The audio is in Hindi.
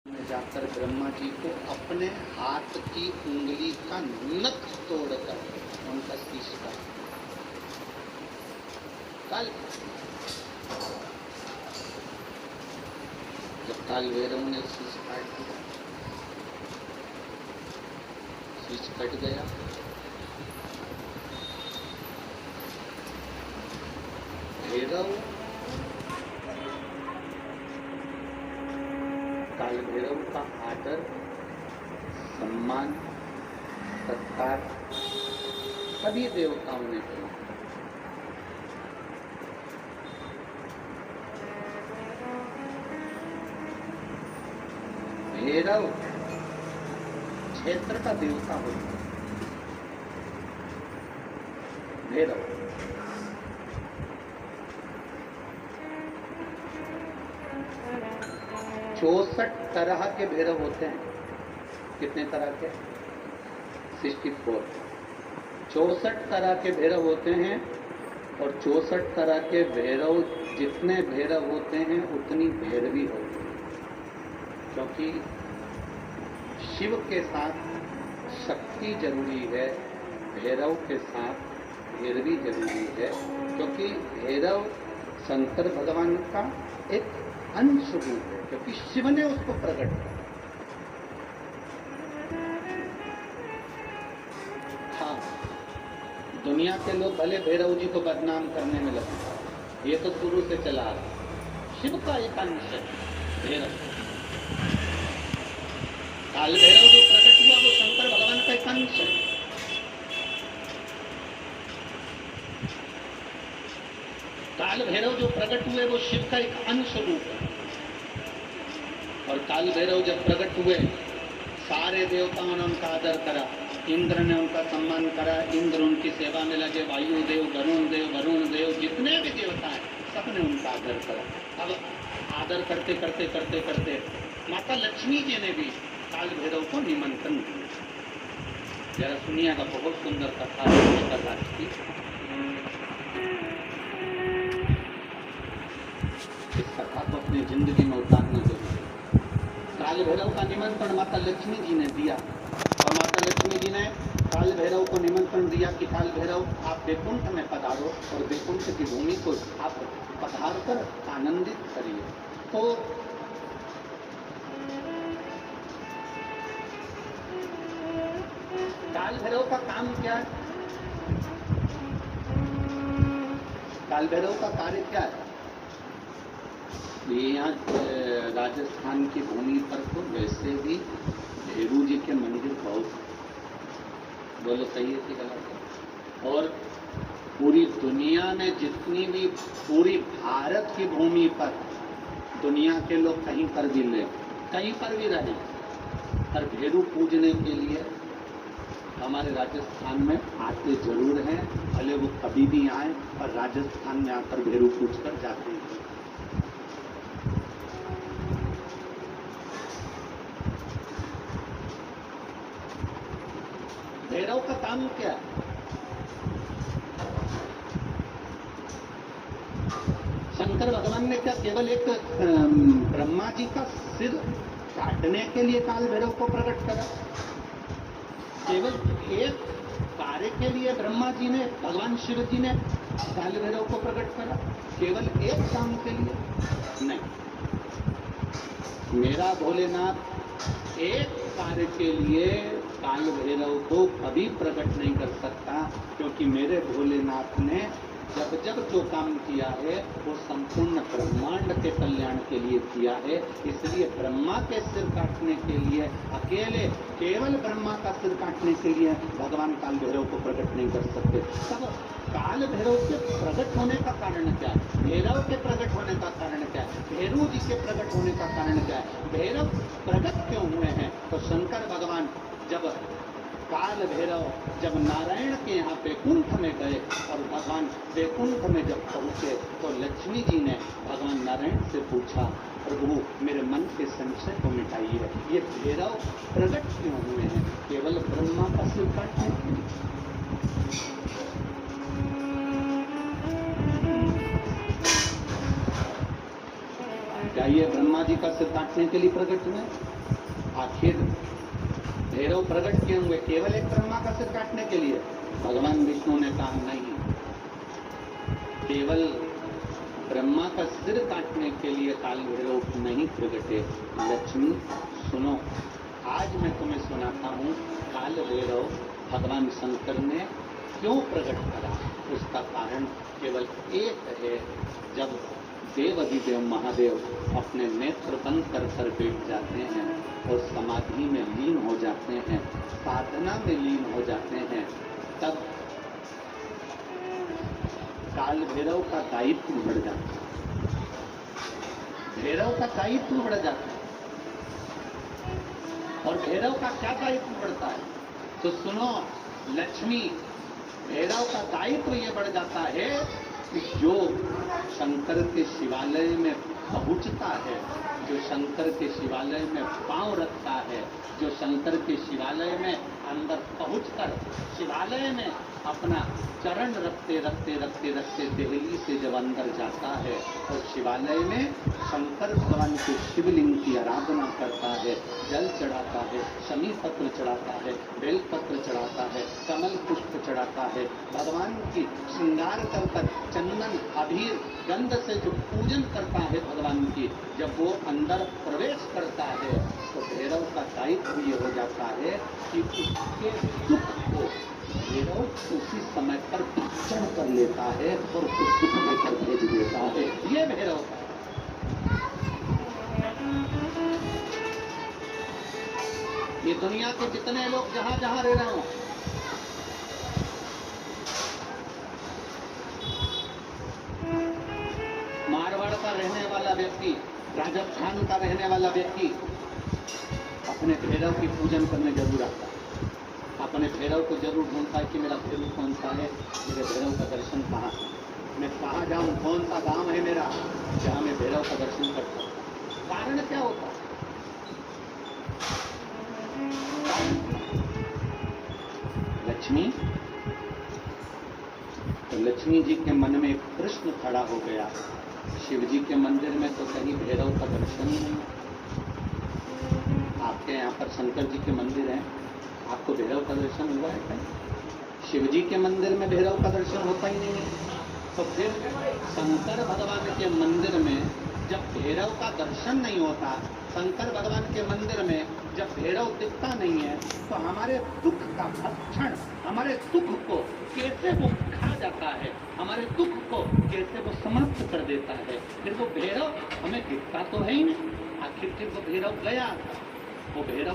में जाकर ब्रह्मा जी को अपने हाथ की उंगली का नख तोड़कर उनका शीश काट काल जब काल भैरव ने शीश काट दिया, शीश कट गया, भैरव काल भैरव का आदर, सम्मान, सत्कार सभी देवताओं ने किया। भैरव क्षेत्र का देवता होता है। भैरव 64 तरह के भैरव होते हैं। कितने तरह के? 64। 64 तरह के भैरव होते हैं और 64 तरह के भैरव, जितने भैरव होते हैं उतनी भैरवी होती है, क्योंकि शिव के साथ शक्ति जरूरी है, भैरव के साथ भैरवी जरूरी है, क्योंकि भैरव शंकर भगवान का एक अंश रूप है, क्योंकि शिव ने उसको प्रकट किया। हाँ, दुनिया के लोग भले भैरव जी को बदनाम करने में लगे, ये तो शुरू से चला आ रहा। शिव का एक अंश है भैरव। काल भैरव जो प्रकट हुआ वो शंकर भगवान का एक अंश है। काल भैरव जो प्रकट हुए वो शिव का एक अंश रूप है। और काल भैरव जब प्रकट हुए, सारे देवताओं ने उनका आदर करा, इंद्र ने उनका सम्मान करा, इंद्र उनकी सेवा में लगे, वायु देव, वरुण देव, जितने भी देवता हैं सबने उनका आदर करा। अब आदर करते करते करते करते माता लक्ष्मी जी ने भी काल भैरव को निमंत्रण दिया। जरा सुनिएगा, बहुत सुंदर कथा की। इस कथा को अपनी जिंदगी में उतारना जरूरी है। काल भैरव का निमंत्रण माता लक्ष्मी जी ने दिया और माता लक्ष्मी जी ने काल भैरव को निमंत्रण दिया कि काल भैरव आप वैकुंठ में पधारो और वैकुंठ की भूमि को आप पधार कर आनंदित करिए। तो काल भैरव का काम क्या है? काल भैरव का कार्य क्या है? यहाँ राजस्थान की भूमि पर तो वैसे भी भैरू जी के मंदिर बहुत, बोलो सही है कि गलत है? और पूरी दुनिया में जितनी भी, पूरी भारत की भूमि पर दुनिया के लोग कहीं पर भी ले, कहीं पर भी रहे, पर भैरू पूजने के लिए हमारे राजस्थान में आते जरूर हैं। भले वो कभी भी आए, पर राजस्थान में आकर भैरू पूज कर जाते हैं। भैरव का काम क्या है? शंकर भगवान ने क्या केवल एक ब्रह्मा जी का सिर काटने के लिए काल भैरव को प्रकट करा? केवल एक कार्य के लिए ब्रह्मा जी ने, भगवान शिव जी ने काल भैरव को प्रकट करा? केवल एक काम के लिए नहीं। मेरा भोलेनाथ एक कार्य के लिए काल भैरव को कभी प्रकट नहीं कर सकता, क्योंकि मेरे भोलेनाथ ने जब जब जो काम किया है वो संपूर्ण ब्रह्मांड के कल्याण के लिए किया है। इसलिए ब्रह्मा के सिर काटने के लिए अकेले, केवल ब्रह्मा का सिर काटने के लिए भगवान काल भैरव को प्रकट नहीं कर सकते। तब काल भैरव के प्रकट होने का कारण क्या है? भैरव के प्रकट होने का कारण क्या है? भैरू जी के प्रकट होने का कारण क्या है? भैरव प्रकट क्यों हुए हैं? तो शंकर भगवान जब काल भैरव जब नारायण के यहाँ वैकुंठ में गए और भगवान वैकुंठ में जब पहुँचे तो लक्ष्मी जी ने भगवान नारायण से पूछा, प्रभु मेरे मन के संशय को मिटाइए, ये भैरव प्रकट क्यों हुए हैं? केवल ब्रह्मा का सिर काटने के लिए? ये ब्रह्मा जी का सिर काटने के लिए प्रकट हुए? आखिर भैरव प्रकट किए हुए केवल एक ब्रह्मा का सिर काटने के लिए? भगवान विष्णु ने कहा नहीं, केवल ब्रह्मा का सिर काटने के लिए काल भैरव नहीं प्रकटे। लक्ष्मी सुनो, आज मैं तुम्हें सुनाता हूँ काल भैरव भगवान शंकर ने क्यों प्रकट करा। उसका कारण केवल एक है। जब देवाधिदेव महादेव अपने नेत्र बंद कर बैठ जाते हैं और समाधि में लीन हो जाते हैं, साधना में लीन हो जाते हैं, तब काल भैरव का दायित्व बढ़ जाता है। भैरव का दायित्व बढ़ जाता है। और भैरव का क्या दायित्व बढ़ता है? तो सुनो लक्ष्मी, भैरव का दायित्व ये बढ़ जाता है कि जो शंकर के शिवालय में पहुंचता है, जो शंकर के शिवालय में पांव रखता है, जो शंकर के शिवालय में अंदर पहुंचकर शिवालय में अपना चरण रखते रखते रखते रखते देहली से जब अंदर जाता है और शिवालय में शंकर भगवान के शिवलिंग की आराधना करता है, जल चढ़ाता है, शमी पत्र चढ़ाता है, बेल पत्र चढ़ाता है, कमल पुष्प चढ़ाता है, भगवान की श्रृंगार कर चंदन अबीर गंध से जो पूजन करता है भगवान की, जब वो अंदर प्रवेश करता है तो भैरव का दायित्व ये हो जाता है कि उसके दुख को भैरव उसी समय पर भक्षण कर लेता है और उसको सुख लेकर भेज देता है। ये भैरव का ये दुनिया के जितने लोग जहां जहां रह रहे हो, मारवाड़ का रहने वाला व्यक्ति, राजस्थान का रहने वाला व्यक्ति अपने भैरव की पूजन करने जरूर आता है। अपने भैरव को जरूर ढूंढता है कि मेरा भैरव कौन सा है, मेरे भैरव का दर्शन कहाँ है, मैं कहाँ जाऊं, कौन सा गांव है मेरा जहां मैं भैरव का दर्शन करता हूँ। कारण क्या होता है? लक्ष्मी, तो लक्ष्मी जी के मन में एक प्रश्न खड़ा हो गया, शिव जी के मंदिर में तो कहीं भैरव का दर्शन ही नहीं। आपके यहाँ पर शंकर जी के मंदिर हैं, आपको भैरव का दर्शन हुआ है क्या? शिव जी के मंदिर में भैरव का दर्शन होता ही नहीं है। तो फिर शंकर भगवान के मंदिर में जब भैरव का दर्शन नहीं होता, शंकर भगवान के मंदिर में जब भैरव दिखता नहीं है, तो हमारे दुख का भक्षण, हमारे दुख को कैसे वो खा जाता है, हमारे दुख को कैसे वो समाप्त कर देता है। फिर वो भैरव हमें दिखता तो है ही नहीं। आखिर फिर वो भैरव गया, वो भैरव